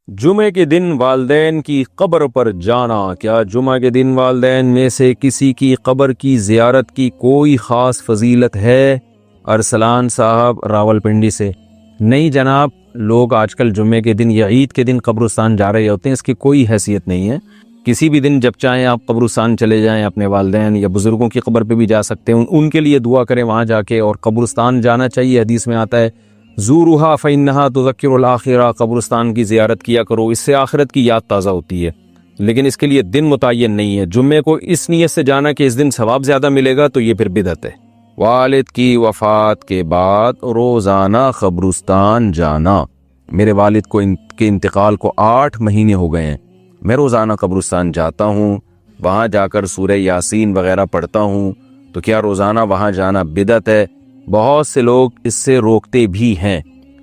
جمعے کے دن والدین کی قبر پر جانا، کیا جمعہ کے دن والدین میں سے کسی کی قبر کی زیارت کی کوئی خاص فضیلت ہے؟ ارسلان صاحب راولپنڈی سے۔ نہیں جناب، لوگ آج کل جمعے کے دن یا عید کے دن قبرستان جا رہے ہوتے ہیں، اس کی کوئی حیثیت نہیں ہے۔ کسی بھی دن جب چاہیں آپ قبرستان چلے جائیں، اپنے والدین یا بزرگوں کی قبر پہ بھی جا سکتے ہیں، ان کے لیے دعا کریں وہاں جا کے، اور قبرستان جانا چاہیے۔ حدیث میں آتا ہے زورھا فإنھا تذکر الآخرہ، قبرستان کی زیارت کیا کرو، اس سے آخرت کی یاد تازہ ہوتی ہے۔ لیکن اس کے لیے دن متعین نہیں ہے۔ جمعے کو اس نیت سے جانا کہ اس دن ثواب زیادہ ملے گا تو یہ پھر بدعت ہے۔ والد کی وفات کے بعد روزانہ قبرستان جانا۔ میرے والد کو کے انتقال کو 8 مہینے ہو گئے ہیں، میں روزانہ قبرستان جاتا ہوں، وہاں جا کر سورہ یاسین وغیرہ پڑھتا ہوں، تو کیا روزانہ وہاں جانا بدعت ہے؟ بہت سے لوگ اس سے روکتے بھی ہیں۔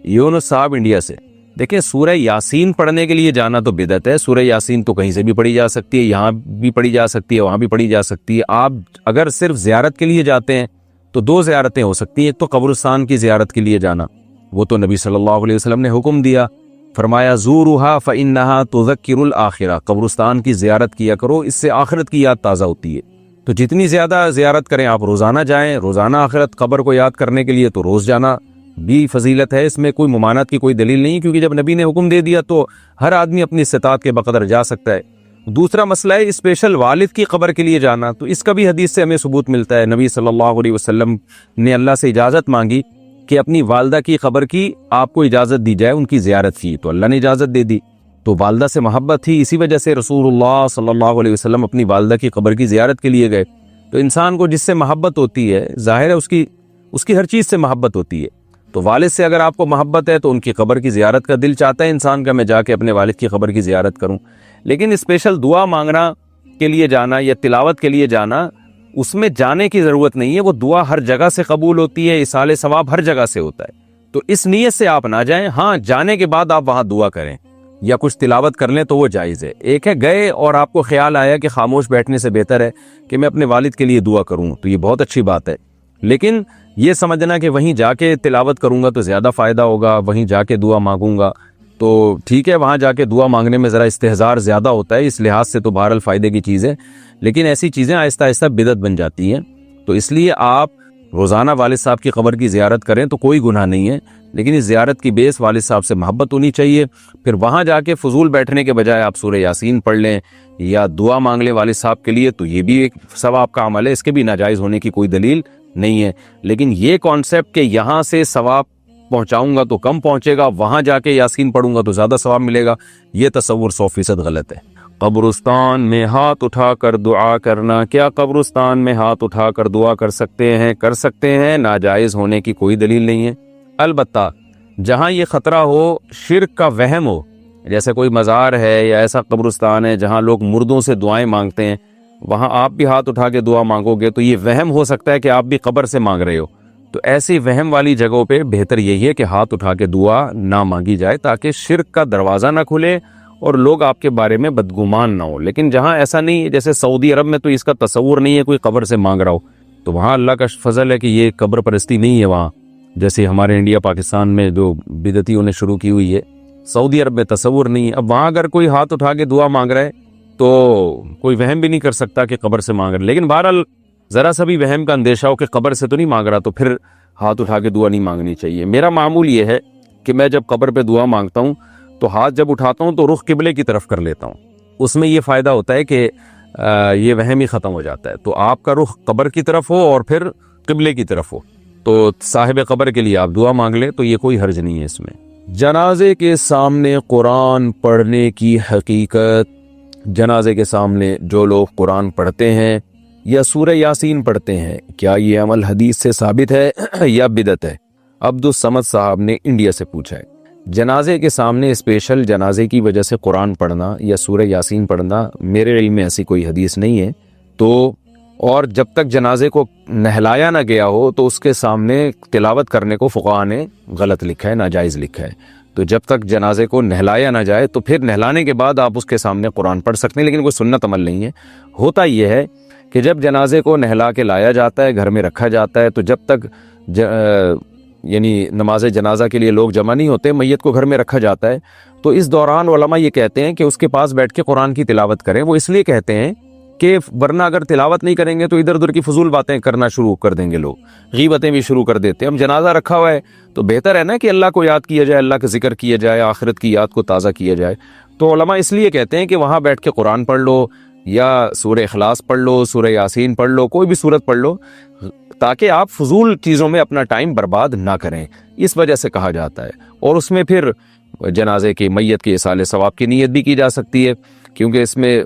یونس صاحب انڈیا سے۔ دیکھیں، سورہ یاسین پڑھنے کے لیے جانا تو بدعت ہے۔ سورہ یاسین تو کہیں سے بھی پڑھی جا سکتی ہے، یہاں بھی پڑھی جا سکتی ہے، وہاں بھی پڑھی جا سکتی ہے۔ آپ اگر صرف زیارت کے لیے جاتے ہیں تو 2 زیارتیں ہو سکتی ہیں۔ ایک تو قبرستان کی زیارت کے لیے جانا، وہ تو نبی صلی اللہ علیہ وسلم نے حکم دیا، فرمایا زورھا فإنھا تذکر الآخرہ، قبرستان کی زیارت کیا کرو، اس سے آخرت کی یاد تازہ ہوتی ہے۔ تو جتنی زیادہ زیارت کریں آپ، روزانہ جائیں، روزانہ آخرت قبر کو یاد کرنے کے لیے تو روز جانا بھی فضیلت ہے۔ اس میں کوئی ممانعت کی کوئی دلیل نہیں، کیونکہ جب نبی نے حکم دے دیا تو ہر آدمی اپنی استطاعت کے بقدر جا سکتا ہے۔ دوسرا مسئلہ ہے اسپیشل والد کی قبر کے لیے جانا، تو اس کا بھی حدیث سے ہمیں ثبوت ملتا ہے۔ نبی صلی اللہ علیہ وسلم نے اللہ سے اجازت مانگی کہ اپنی والدہ کی قبر کی آپ کو اجازت دی جائے، ان کی زیارت کی، تو اللہ نے اجازت دے دی۔ تو والدہ سے محبت تھی، اسی وجہ سے رسول اللہ صلی اللہ علیہ وسلم اپنی والدہ کی قبر کی زیارت کے لیے گئے۔ تو انسان کو جس سے محبت ہوتی ہے، ظاہر ہے اس کی ہر چیز سے محبت ہوتی ہے۔ تو والد سے اگر آپ کو محبت ہے تو ان کی قبر کی زیارت کا دل چاہتا ہے انسان کا، میں جا کے اپنے والد کی قبر کی زیارت کروں۔ لیکن اسپیشل دعا مانگنا کے لیے جانا یا تلاوت کے لیے جانا، اس میں جانے کی ضرورت نہیں ہے۔ وہ دعا ہر جگہ سے قبول ہوتی ہے، ایصال ثواب ہر جگہ سے ہوتا ہے۔ تو اس نیت سے آپ نہ جائیں۔ ہاں، جانے کے بعد آپ وہاں دعا کریں یا کچھ تلاوت کر لیں تو وہ جائز ہے۔ ایک ہے گئے اور آپ کو خیال آیا کہ خاموش بیٹھنے سے بہتر ہے کہ میں اپنے والد کے لیے دعا کروں، تو یہ بہت اچھی بات ہے۔ لیکن یہ سمجھنا کہ وہیں جا کے تلاوت کروں گا تو زیادہ فائدہ ہوگا، وہیں جا کے دعا مانگوں گا تو ٹھیک ہے، وہاں جا کے دعا مانگنے میں ذرا استحضار زیادہ ہوتا ہے، اس لحاظ سے تو بہرحال فائدے کی چیز ہے۔ لیکن ایسی چیزیں آہستہ آہستہ بدعت بن جاتی ہیں، تو اس لیے آپ روزانہ والد صاحب کی قبر کی زیارت کریں تو کوئی گناہ نہیں ہے، لیکن اس زیارت کی بیس والد صاحب سے محبت ہونی چاہیے۔ پھر وہاں جا کے فضول بیٹھنے کے بجائے آپ سورہ یاسین پڑھ لیں یا دعا مانگ لیں والد صاحب کے لیے، تو یہ بھی ایک ثواب کا عمل ہے، اس کے بھی ناجائز ہونے کی کوئی دلیل نہیں ہے۔ لیکن یہ کانسیپٹ کہ یہاں سے ثواب پہنچاؤں گا تو کم پہنچے گا، وہاں جا کے یاسین پڑھوں گا تو زیادہ ثواب ملے گا، یہ تصور 100% غلط ہے۔ قبرستان میں ہاتھ اٹھا کر دعا کرنا، کیا قبرستان میں ہاتھ اٹھا کر دعا کر سکتے ہیں؟ کر سکتے ہیں، ناجائز ہونے کی کوئی دلیل نہیں ہے۔ البتہ جہاں یہ خطرہ ہو، شرک کا وہم ہو، جیسے کوئی مزار ہے یا ایسا قبرستان ہے جہاں لوگ مردوں سے دعائیں مانگتے ہیں، وہاں آپ بھی ہاتھ اٹھا کے دعا مانگو گے تو یہ وہم ہو سکتا ہے کہ آپ بھی قبر سے مانگ رہے ہو۔ تو ایسی وہم والی جگہوں پہ بہتر یہی ہے کہ ہاتھ اٹھا کے دعا نہ مانگی جائے، تاکہ شرک کا دروازہ نہ کھلے اور لوگ آپ کے بارے میں بدگمان نہ ہو۔ لیکن جہاں ایسا نہیں ہے، جیسے سعودی عرب میں تو اس کا تصور نہیں ہے کوئی قبر سے مانگ رہا ہو، تو وہاں اللہ کا فضل ہے کہ یہ قبر پرستی نہیں ہے وہاں، جیسے ہمارے انڈیا پاکستان میں جو بدعتیوں نے شروع کی ہوئی ہے۔ سعودی عرب میں تصور نہیں ہے۔ اب وہاں اگر کوئی ہاتھ اٹھا کے دعا مانگ رہا ہے تو کوئی وہم بھی نہیں کر سکتا کہ قبر سے مانگ رہا ہے۔ لیکن بہرحال ذرا سا بھی وہم کا اندیشہ ہو کہ قبر سے تو نہیں مانگ رہا، تو پھر ہاتھ اٹھا کے دعا نہیں مانگنی چاہیے۔ میرا معمول یہ ہے کہ میں جب قبر پہ دعا مانگتا ہوں تو ہاتھ جب اٹھاتا ہوں تو رخ قبلے کی طرف کر لیتا ہوں۔ اس میں یہ فائدہ ہوتا ہے کہ یہ وہم ہی ختم ہو جاتا ہے۔ تو آپ کا رخ قبر کی طرف ہو اور پھر قبلے کی طرف ہو، تو صاحب قبر کے لیے آپ دعا مانگ لیں تو یہ کوئی حرج نہیں ہے اس میں۔ جنازے کے سامنے قرآن پڑھنے کی حقیقت۔ جنازے کے سامنے جو لوگ قرآن پڑھتے ہیں یا سورہ یاسین پڑھتے ہیں، کیا یہ عمل حدیث سے ثابت ہے یا بدعت ہے؟ عبدالصمد صاحب نے انڈیا سے پوچھا ہے۔ جنازے کے سامنے اسپیشل جنازے کی وجہ سے قرآن پڑھنا یا سورہ یاسین پڑھنا، میرے علم میں ایسی کوئی حدیث نہیں ہے۔ تو اور جب تک جنازے کو نہلایا نہ گیا ہو تو اس کے سامنے تلاوت کرنے کو فقہاء نے غلط لکھا ہے، ناجائز لکھا ہے۔ تو جب تک جنازے کو نہلایا نہ جائے تو پھر نہلانے کے بعد آپ اس کے سامنے قرآن پڑھ سکتے ہیں، لیکن کوئی سنت عمل نہیں ہے۔ ہوتا یہ ہے کہ جب جنازے کو نہلا کے لایا جاتا ہے، گھر میں رکھا جاتا ہے، تو جب تک یعنی نماز جنازہ کے لیے لوگ جمع نہیں ہوتے، میت کو گھر میں رکھا جاتا ہے، تو اس دوران علماء یہ کہتے ہیں کہ اس کے پاس بیٹھ کے قرآن کی تلاوت کریں۔ وہ اس لیے کہتے ہیں کہ ورنہ اگر تلاوت نہیں کریں گے تو ادھر ادھر کی فضول باتیں کرنا شروع کر دیں گے، لوگ غیبتیں بھی شروع کر دیتے ہیں۔ ہم جنازہ رکھا ہوا ہے تو بہتر ہے نا کہ اللہ کو یاد کیا جائے، اللہ کا ذکر کیا جائے، آخرت کی یاد کو تازہ کیا جائے۔ تو علماء اس لیے کہتے ہیں کہ وہاں بیٹھ کے قرآن پڑھ لو، یا سورہ اخلاص پڑھ لو، سورہ یاسین پڑھ لو، کوئی بھی سورت پڑھ لو، تاکہ آپ فضول چیزوں میں اپنا ٹائم برباد نہ کریں، اس وجہ سے کہا جاتا ہے۔ اور اس میں پھر جنازے کی میت کے اصالہ ثواب کی نیت بھی کی جا سکتی ہے، کیونکہ اس میں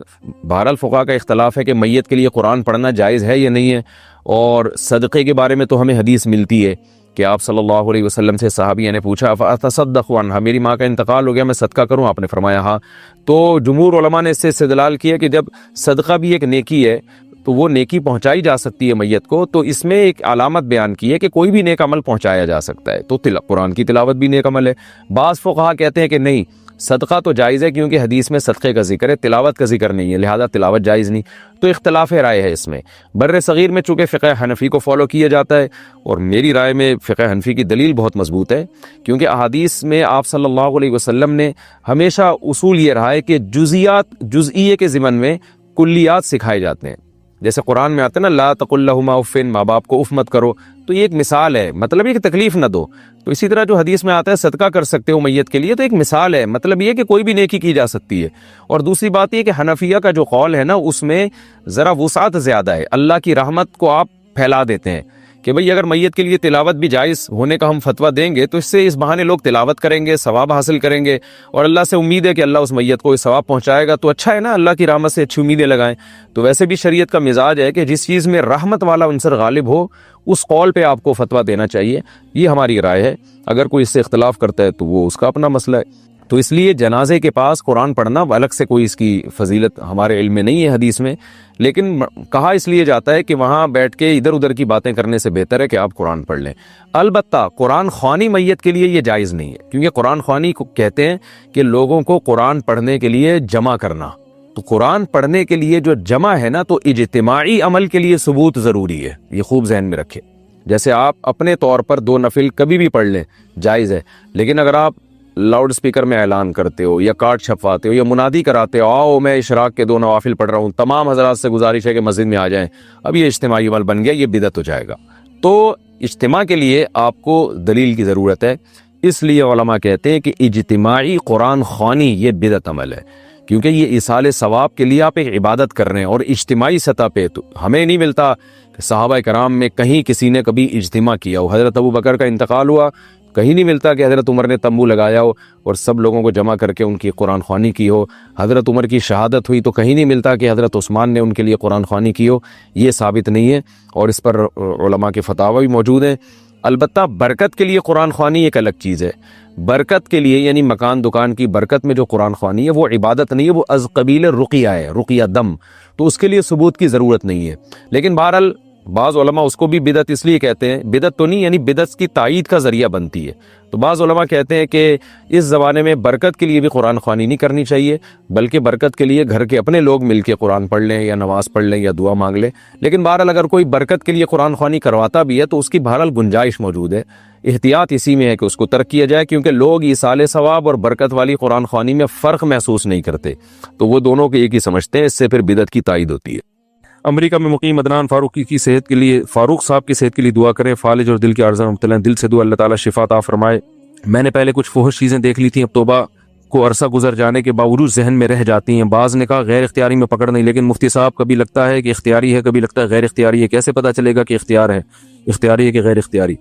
بہرحال فقہا کا اختلاف ہے کہ میت کے لیے قرآن پڑھنا جائز ہے یا نہیں ہے۔ اور صدقے کے بارے میں تو ہمیں حدیث ملتی ہے کہ آپ صلی اللہ علیہ وسلم سے صحابیہ نے پوچھا فاتصدق عنہا، میری ماں کا انتقال ہو گیا، میں صدقہ کروں؟ آپ نے فرمایا ہاں۔ تو جمہور علماء نے اس سے استدلال کیا کہ جب صدقہ بھی ایک نیکی ہے تو وہ نیکی پہنچائی جا سکتی ہے میت کو، تو اس میں ایک علامت بیان کی ہے کہ کوئی بھی نیک عمل پہنچایا جا سکتا ہے، تو قرآن کی تلاوت بھی نیک عمل ہے۔ بعض فقہا کہتے ہیں کہ نہیں، صدقہ تو جائز ہے کیونکہ حدیث میں صدقے کا ذکر ہے، تلاوت کا ذکر نہیں ہے، لہذا تلاوت جائز نہیں۔ تو اختلاف رائے ہے اس میں۔ بر صغیر میں چونکہ فقہ حنفی کو فالو کیا جاتا ہے، اور میری رائے میں فقہ حنفی کی دلیل بہت مضبوط ہے، کیونکہ احادیث میں آپ صلی اللہ علیہ وسلم نے ہمیشہ اصول یہ رہا ہے کہ جزئیے کے ضمن میں کلیات سکھائے جاتے ہیں۔ جیسے قرآن میں آتا ہے نا لا تقل لہما اف، ماں باپ کو اف مت کرو، تو یہ ایک مثال ہے، مطلب یہ کہ تکلیف نہ دو۔ تو اسی طرح جو حدیث میں آتا ہے صدقہ کر سکتے ہو میت کے لیے، تو ایک مثال ہے، مطلب یہ کہ کوئی بھی نیکی کی جا سکتی ہے۔ اور دوسری بات یہ کہ حنفیہ کا جو قول ہے نا، اس میں ذرا وسعت زیادہ ہے، اللہ کی رحمت کو آپ پھیلا دیتے ہیں کہ بھئی اگر میت کے لیے تلاوت بھی جائز ہونے کا ہم فتویٰ دیں گے تو اس سے اس بہانے لوگ تلاوت کریں گے، ثواب حاصل کریں گے، اور اللہ سے امید ہے کہ اللہ اس میت کو ثواب پہنچائے گا، تو اچھا ہے نا، اللہ کی رحمت سے اچھی امیدیں لگائیں۔ تو ویسے بھی شریعت کا مزاج ہے کہ جس چیز میں رحمت والا عنصر غالب ہو اس قول پہ آپ کو فتویٰ دینا چاہیے، یہ ہماری رائے ہے۔ اگر کوئی اس سے اختلاف کرتا ہے تو وہ اس کا اپنا مسئلہ ہے۔ تو اس لیے جنازے کے پاس قرآن پڑھنا الگ سے کوئی اس کی فضیلت ہمارے علم میں نہیں ہے حدیث میں، لیکن کہا اس لیے جاتا ہے کہ وہاں بیٹھ کے ادھر ادھر کی باتیں کرنے سے بہتر ہے کہ آپ قرآن پڑھ لیں۔ البتہ قرآن خوانی میت کے لیے یہ جائز نہیں ہے، کیونکہ قرآن خوانی کو کہتے ہیں کہ لوگوں کو قرآن پڑھنے کے لیے جمع کرنا۔ تو قرآن پڑھنے کے لیے جو جمع ہے نا، تو اجتماعی عمل کے لیے ثبوت ضروری ہے، یہ خوب ذہن میں رکھے۔ جیسے آپ اپنے طور پر 2 نفل کبھی بھی پڑھ لیں، جائز ہے، لیکن اگر آپ لاؤڈ سپیکر میں اعلان کرتے ہو یا کارڈ چھپواتے ہو یا منادی کراتے ہو آؤ میں اشراق کے 2 نوافل پڑھ رہا ہوں، تمام حضرات سے گزارش ہے کہ مسجد میں آ جائیں، اب یہ اجتماعی عمل بن گیا، یہ بدعت ہو جائے گا۔ تو اجتماع کے لیے آپ کو دلیل کی ضرورت ہے، اس لیے علماء کہتے ہیں کہ اجتماعی قرآن خوانی یہ بدعت عمل ہے، کیونکہ یہ ایصال ثواب کے لیے آپ ایک عبادت کر رہے ہیں، اور اجتماعی سطح پہ تو ہمیں نہیں ملتا کہ صحابہ کرام میں کہیں کسی نے کبھی اجتماع کیا ہو۔ حضرت ابو بکر کا انتقال ہوا، کہیں نہیں ملتا کہ حضرت عمر نے تمبو لگایا ہو اور سب لوگوں کو جمع کر کے ان کی قرآن خوانی کی ہو۔ حضرت عمر کی شہادت ہوئی تو کہیں نہیں ملتا کہ حضرت عثمان نے ان کے لیے قرآن خوانی کی ہو، یہ ثابت نہیں ہے، اور اس پر علماء کے فتاوی بھی موجود ہیں۔ البتہ برکت کے لیے قرآن خوانی ایک الگ چیز ہے، برکت کے لیے یعنی مکان دکان کی برکت میں جو قرآن خوانی ہے وہ عبادت نہیں ہے، وہ از قبیل رقیہ ہے، رقیہ دم، تو اس کے لیے ثبوت کی ضرورت نہیں ہے۔ لیکن بہرحال بعض علماء اس کو بھی بدعت اس لیے کہتے ہیں، بدعت تو نہیں، یعنی بدعت کی تائید کا ذریعہ بنتی ہے۔ تو بعض علماء کہتے ہیں کہ اس زمانے میں برکت کے لیے بھی قرآن خوانی نہیں کرنی چاہیے، بلکہ برکت کے لیے گھر کے اپنے لوگ مل کے قرآن پڑھ لیں یا نماز پڑھ لیں یا دعا مانگ لیں۔ لیکن بہرحال اگر کوئی برکت کے لیے قرآن خوانی کرواتا بھی ہے تو اس کی بہرحال گنجائش موجود ہے، احتیاط اسی میں ہے کہ اس کو ترک کیا جائے، کیونکہ لوگ ایصال ثواب اور برکت والی قرآن خوانی میں فرق محسوس نہیں کرتے، تو وہ دونوں کو ایک ہی سمجھتے ہیں، اس سے پھر بدعت کی تائید ہوتی ہے۔ امریکہ میں مقیم عدنان فاروقی کی صحت کے لیے، فاروق صاحب کی صحت کے لیے دعا کریں، فالج اور دل کے عارضہ میں مبتلا ہیں، دل سے دعا اللہ تعالیٰ شفا عطا فرمائے۔ میں نے پہلے کچھ فحش چیزیں دیکھ لی تھیں، اب توبہ کو عرصہ گزر جانے کے باوجود ذہن میں رہ جاتی ہیں، بعض نے کہا غیر اختیاری میں پکڑ نہیں، لیکن مفتی صاحب کبھی لگتا ہے کہ اختیاری ہے، کبھی لگتا ہے غیر اختیاری ہے، کیسے پتہ چلے گا کہ اختیار ہے، اختیاری ہے کہ غیر اختیاری؟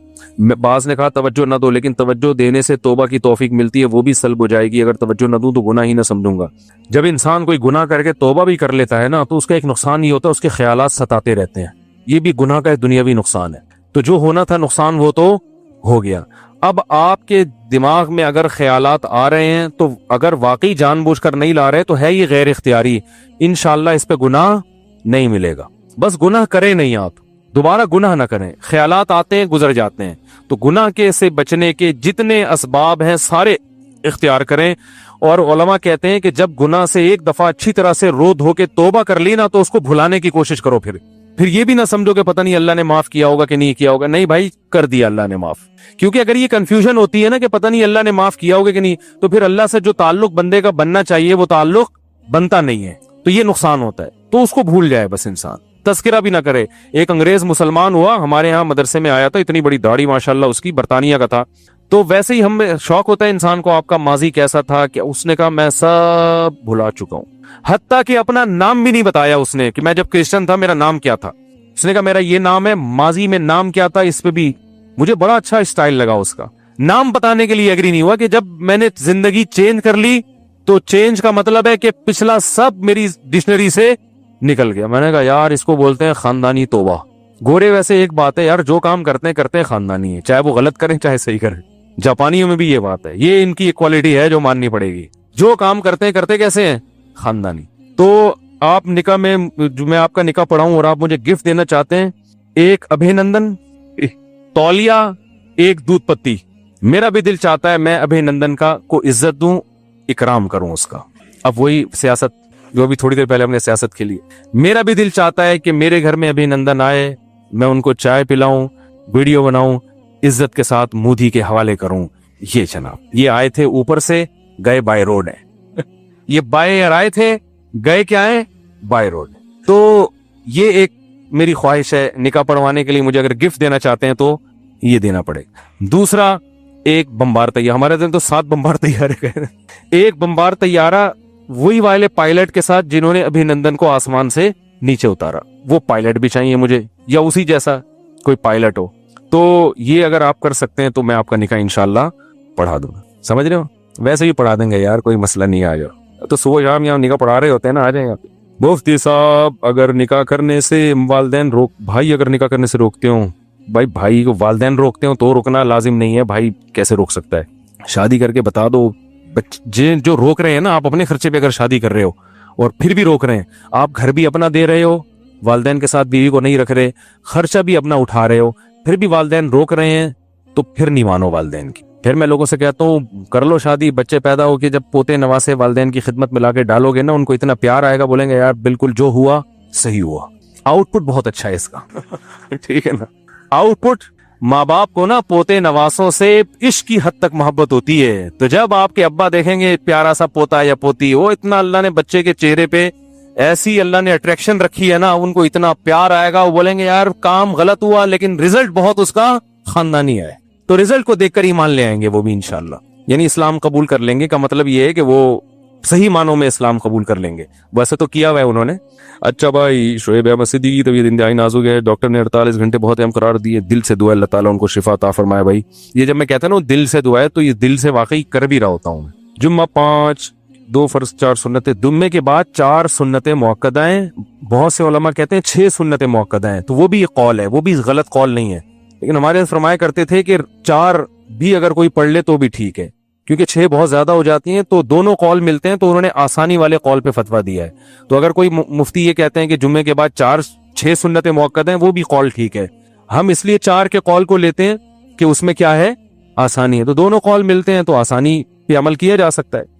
بعض نے کہا توجہ نہ دو، لیکن توجہ دینے سے توبہ کی توفیق ملتی ہے، وہ بھی سلب ہو جائے گی، اگر توجہ نہ دوں تو گناہ ہی نہ سمجھوں گا۔ جب انسان کوئی گناہ کر کے توبہ بھی کر لیتا ہے نا، تو اس کا ایک نقصان یہ ہوتا ہے، اس کے خیالات ستاتے رہتے ہیں، یہ بھی گناہ کا ایک دنیاوی نقصان ہے۔ تو جو ہونا تھا نقصان وہ تو ہو گیا، اب آپ کے دماغ میں اگر خیالات آ رہے ہیں تو اگر واقعی جان بوجھ کر نہیں لا رہے تو ہے یہ غیر اختیاری، انشاءاللہ اس پہ گناہ نہیں ملے گا۔ بس گناہ کریں نہیں، آپ دوبارہ گناہ نہ کریں، خیالات آتے ہیں گزر جاتے ہیں، تو گناہ کے سے بچنے کے جتنے اسباب ہیں سارے اختیار کریں۔ اور علماء کہتے ہیں کہ جب گناہ سے ایک دفعہ اچھی طرح سے رو دھو کے توبہ کر لی نا، تو اس کو بھلانے کی کوشش کرو، پھر یہ بھی نہ سمجھو کہ پتہ نہیں اللہ نے معاف کیا ہوگا کہ نہیں کیا ہوگا. نہیں بھائی، کر دیا اللہ نے معاف. کیونکہ اگر یہ کنفیوژن ہوتی ہے نا کہ پتہ نہیں اللہ نے معاف کیا ہوگا کہ نہیں، تو پھر اللہ سے جو تعلق بندے کا بننا چاہیے وہ تعلق بنتا نہیں ہے، تو یہ نقصان ہوتا ہے. تو اس کو بھول جائے بس انسان، تذکرہ بھی نہ کرے. ایک انگریز مسلمان ہوا، ہمارے ہاں مدرسے میں آیا تھا، اتنی بڑی داڑھی ماشاءاللہ اس کی، برطانیہ کا تھا. تو ویسے ہی ہم شوق ہوتا ہے انسان کو، آپ کا ماضی کیسا تھا، کہ اس نے کہا میں سب بھلا چکا ہوں. حتیٰ کہ اپنا نام بھی نہیں بتایا اس نے کہ میں جب کرسچن تھا میرا نام کیا تھا. اس نے کہا میرا یہ نام ہے، ماضی میں نام کیا تھا اس پہ بھی مجھے بڑا اچھا اسٹائل لگا اس کا. نام بتانے کے لیے ایگری نہیں ہوا کہ جب میں نے زندگی چینج کر لی تو چینج کا مطلب ہے کہ پچھلا سب میری ڈکشنری سے نکل گیا. میں نے کہا یار اس کو بولتے ہیں خاندانی توبہ. گورے ویسے ایک بات ہے یار، جو کام کرتے ہیں خاندانی ہے، چاہے وہ غلط کریں چاہے صحیح کریں. جاپانیوں میں بھی یہ بات ہے، یہ ان کی ایکوالٹی ہے جو ماننی پڑے گی. جو کام کرتے کیسے ہیں؟ خاندانی. تو آپ نکاح میں، جو میں آپ کا نکاح پڑھاؤں اور آپ مجھے گفٹ دینا چاہتے ہیں، ایک ابھینندن تولیہ، ایک دودھ پتی. میرا بھی دل چاہتا ہے میں ابھینندن کا کو عزت دوں، اکرام کروں اس کا. اب وہی سیاست جو ابھی تھوڑی دیر پہلے ہم نے سیاست کھیلی، میرا بھی دل چاہتا ہے کہ میرے گھر میں ابھینندن آئے، میں ان کو چائے پلاؤں، ویڈیو بناؤں، عزت کے ساتھ مودی کے حوالے کروں. یہ جناب یہ آئے تھے اوپر سے، گئے بائی روڈ ہے. یہ بائی ایئر آئے تھے، گئے کیا ہے؟ By road. تو یہ ایک میری خواہش ہے، نکاح پڑھوانے کے لیے مجھے اگر گفٹ دینا چاہتے ہیں تو یہ دینا پڑے. دوسرا، ایک بمبار طیارہ، ہمارے دن تو 7 بمبار طیارے گئے. ایک بمبار طیارہ وہی والے پائلٹ کے ساتھ جنہوں نے ابھینندن کو آسمان سے نیچے اتارا. وہ پائلٹ بھی چاہیے مجھے، یا اسی جیسا کوئی پائلٹ ہو. تو یہ اگر آپ کر سکتے ہیں تو میں آپ کا نکاح انشاءاللہ پڑھا دوں گا. سمجھ رہے ہو؟ ویسے بھی پڑھا دیں گے یار، کوئی مسئلہ نہیں. آ جاؤ. تو صبح شام یہاں نکاح پڑھا رہے ہوتے ہیں نا، آ جائیں گے. مفتی صاحب اگر نکاح کرنے سے والدین بھائی اگر نکاح کرنے سے روکتے ہوں، بھائی کو والدین روکتے ہوں تو روکنا لازم نہیں ہے. بھائی کیسے روک سکتا ہے؟ شادی کر کے بتا دو. جو روک رہے ہیں نا، آپ اپنے خرچے پہ اگر شادی کر رہے ہو اور پھر بھی روک رہے ہیں، آپ گھر بھی اپنا دے رہے ہو، والدین کے ساتھ بیوی کو نہیں رکھ رہے، خرچہ بھی اپنا اٹھا رہے ہو، پھر بھی والدین روک رہے ہیں، تو پھر نہیں مانو والدین کی. پھر میں لوگوں سے کہتا ہوں کر لو شادی، بچے پیدا ہو کے جب پوتے نواسے والدین کی خدمت میں لا کے ڈالو گے نا، ان کو اتنا پیار آئے گا، بولیں گے یار بالکل جو ہوا صحیح ہوا. آؤٹ پٹ بہت اچھا ہے اس کا. ٹھیک ہے نا؟ آؤٹ پٹ ماں باپ کو نا پوتے نواسوں سے عشق کی حد تک محبت ہوتی ہے. تو جب آپ کے ابا دیکھیں گے پیارا سا پوتا یا پوتی، وہ اتنا اللہ نے بچے کے چہرے پہ ایسی اللہ نے اٹریکشن رکھی ہے نا، ان کو اتنا پیار آئے گا، وہ بولیں گے یار کام غلط ہوا لیکن رزلٹ بہت اس کا خاندانی ہے. تو رزلٹ کو دیکھ کر ایمان لے آئیں گے وہ بھی انشاءاللہ. یعنی اسلام قبول کر لیں گے کا مطلب یہ ہے کہ وہ صحیح معنوں میں اسلام قبول کر لیں گے. ویسے تو کیا ہوا ہے انہوں نے. اچھا بھائی، شعیب احمد صدیقی کی طبیعت انتہائی نازک ہے، ڈاکٹر نے 48 گھنٹے بہت اہم قرار دیے. دل سے دعا اللہ تعالیٰ ان کو شفا عطا فرمائے. بھائی یہ جب میں کہتا ہوں نا دل سے دعا ہے، تو یہ دل سے واقعی کر بھی رہا ہوتا ہوں. جمعہ 5، 2 فرض 4 سنتیں، جمعے کے بعد 4 سنتیں مؤکدہ ہیں. بہت سے علماء کہتے ہیں 6 سنتیں مؤکدہ ہیں، تو وہ بھی ایک قول ہے، وہ بھی غلط قول نہیں ہے. لیکن ہمارے فرمایا کرتے تھے کہ 4 بھی اگر کوئی پڑھ لے تو بھی ٹھیک ہے، کیونکہ 6 بہت زیادہ ہو جاتی ہیں. تو دونوں قول ملتے ہیں، تو انہوں نے آسانی والے قول پہ فتویٰ دیا ہے. تو اگر کوئی مفتی یہ کہتے ہیں کہ جمعے کے بعد 6 سنتیں مؤکد ہیں، وہ بھی قول ٹھیک ہے. ہم اس لیے 4 کے قول کو لیتے ہیں کہ اس میں کیا ہے؟ آسانی ہے. تو دونوں قول ملتے ہیں تو آسانی پہ عمل کیا جا سکتا ہے.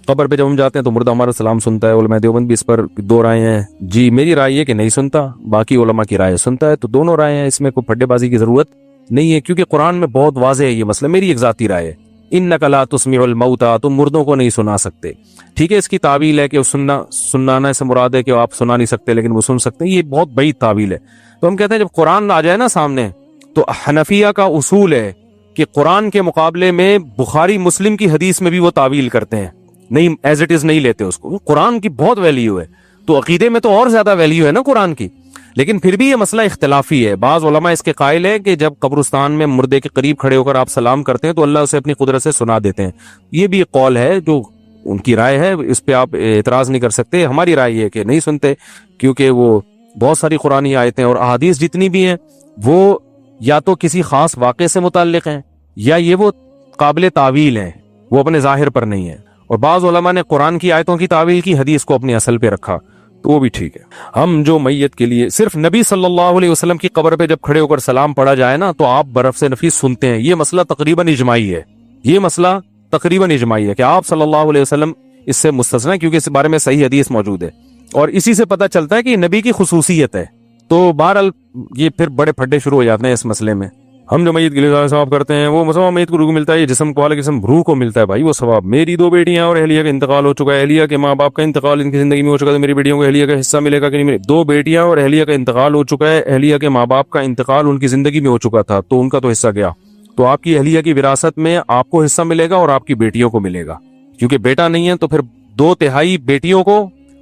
قبر پہ جب ہم جاتے ہیں تو مردہ ہمارا سلام سنتا ہے. علماء دیوبند بھی اس پر 2 رائے ہیں. جی میری رائے یہ کہ نہیں سنتا، باقی علماء کی رائے سنتا ہے. تو دونوں رائے ہیں، اس میں کوئی پھڈے بازی کی ضرورت نہیں ہے، کیونکہ قرآن میں بہت واضح ہے یہ مسئلہ. میری ایک ذاتی رائے ہے، انک لا تسمع الموتى، تم مردوں کو نہیں سنا سکتے. ٹھیک ہے، اس کی تعویل ہے کہ سنانا سے مراد ہے کہ آپ سنا نہیں سکتے لیکن وہ سن سکتے ہیں. یہ بہت بڑی تعویل ہے. تو ہم کہتے ہیں جب قرآن آ جائے نا سامنے، تو حنفیہ کا اصول ہے کہ قرآن کے مقابلے میں بخاری مسلم کی حدیث میں بھی وہ تعویل کرتے ہیں، نہیں ایز اٹ از نہیں لیتے اس کو. قرآن کی بہت ویلیو ہے، تو عقیدے میں تو اور زیادہ ویلیو ہے نا قرآن کی. لیکن پھر بھی یہ مسئلہ اختلافی ہے. بعض علماء اس کے قائل ہے کہ جب قبرستان میں مردے کے قریب کھڑے ہو کر آپ سلام کرتے ہیں تو اللہ اسے اپنی قدرت سے سنا دیتے ہیں. یہ بھی ایک قول ہے جو ان کی رائے ہے، اس پہ آپ اعتراض نہیں کر سکتے. ہماری رائے یہ ہے کہ نہیں سنتے، کیونکہ وہ بہت ساری قرآنی آیتیں اور احادیث جتنی بھی ہیں وہ یا تو کسی خاص واقعے سے متعلق ہیں، یا یہ وہ قابل تعویل ہیں، وہ اپنے ظاہر پر نہیں ہیں. اور بعض علماء نے قرآن کی آیتوں کی تعویل کی، حدیث کو اپنی اصل پہ رکھا، تو وہ بھی ٹھیک ہے. ہم جو میت کے لیے صرف نبی صلی اللہ علیہ وسلم کی قبر پہ جب کھڑے ہو کر سلام پڑھا جائے نا تو آپ برف سے نفیس سنتے ہیں. یہ مسئلہ تقریباً اجماعی ہے، یہ مسئلہ تقریباً اجماعی ہے کہ آپ صلی اللہ علیہ وسلم اس سے مستثنی، کیونکہ اس بارے میں صحیح حدیث موجود ہے. اور اسی سے پتہ چلتا ہے کہ یہ نبی کی خصوصیت ہے تو بہرحال یہ پھر بڑے پھڈے شروع ہو جاتے ہیں اس مسئلے میں. ہم جو میت کے لیے ثواب کرتے ہیں وہ ثواب میت کو روح ملتا ہے, یہ جسم کو جسم روح کو ملتا ہے بھائی وہ ثواب. میری 2 بیٹیاں اور اہلیہ کا انتقال ہو چکا ہے, اہلیہ کے ماں باپ کا انتقال ان کی زندگی میں ہو چکا ہے, تو میری بیٹیوں کو اہلیہ کا حصہ ملے گا کہ نہیں ملے. 2 بیٹیاں اور اہلیہ کا انتقال ہو چکا ہے, اہلیہ کے ماں باپ کا انتقال ان کی زندگی میں ہو چکا تھا, تو ان کا تو حصہ گیا. تو آپ کی اہلیہ کی وراثت میں آپ کو حصہ ملے گا اور آپ کی بیٹیوں کو ملے گا. کیونکہ بیٹا نہیں ہے تو پھر 2/3 بیٹیوں کو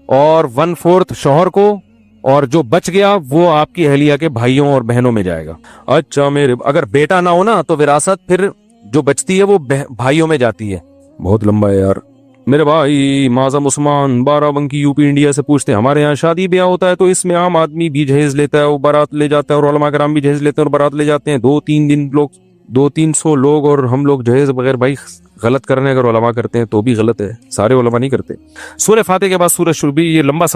اور 1/4 شوہر کو, اور جو بچ گیا وہ آپ کی اہلیہ کے بھائیوں اور بہنوں میں جائے گا. اچھا میرے اگر بیٹا نہ ہو نا تو وراثت پھر جو بچتی ہے وہ بھائیوں میں جاتی ہے. بہت لمبا ہے یار. میرے بھائی معظم عثمان 12 بنکی یو پی انڈیا سے پوچھتے ہیں, ہمارے یہاں شادی بیاہ ہوتا ہے تو اس میں عام آدمی بھی جہیز لیتا ہے, وہ بارات لے جاتا ہے, اور علماء کرام بھی جہیز لیتے ہیں اور بارات لے جاتے ہیں. 2-3 دن لوگ 200-300 لوگ اور ہم لوگ جہیز بغیر. بھائی غلط کرنے اگر علماء کرتے ہیں تو بھی غلط ہے, سارے علماء نہیں کرتے. سورہ فاتحہ کے بعد سورہ شروع بھی, یہ لمبا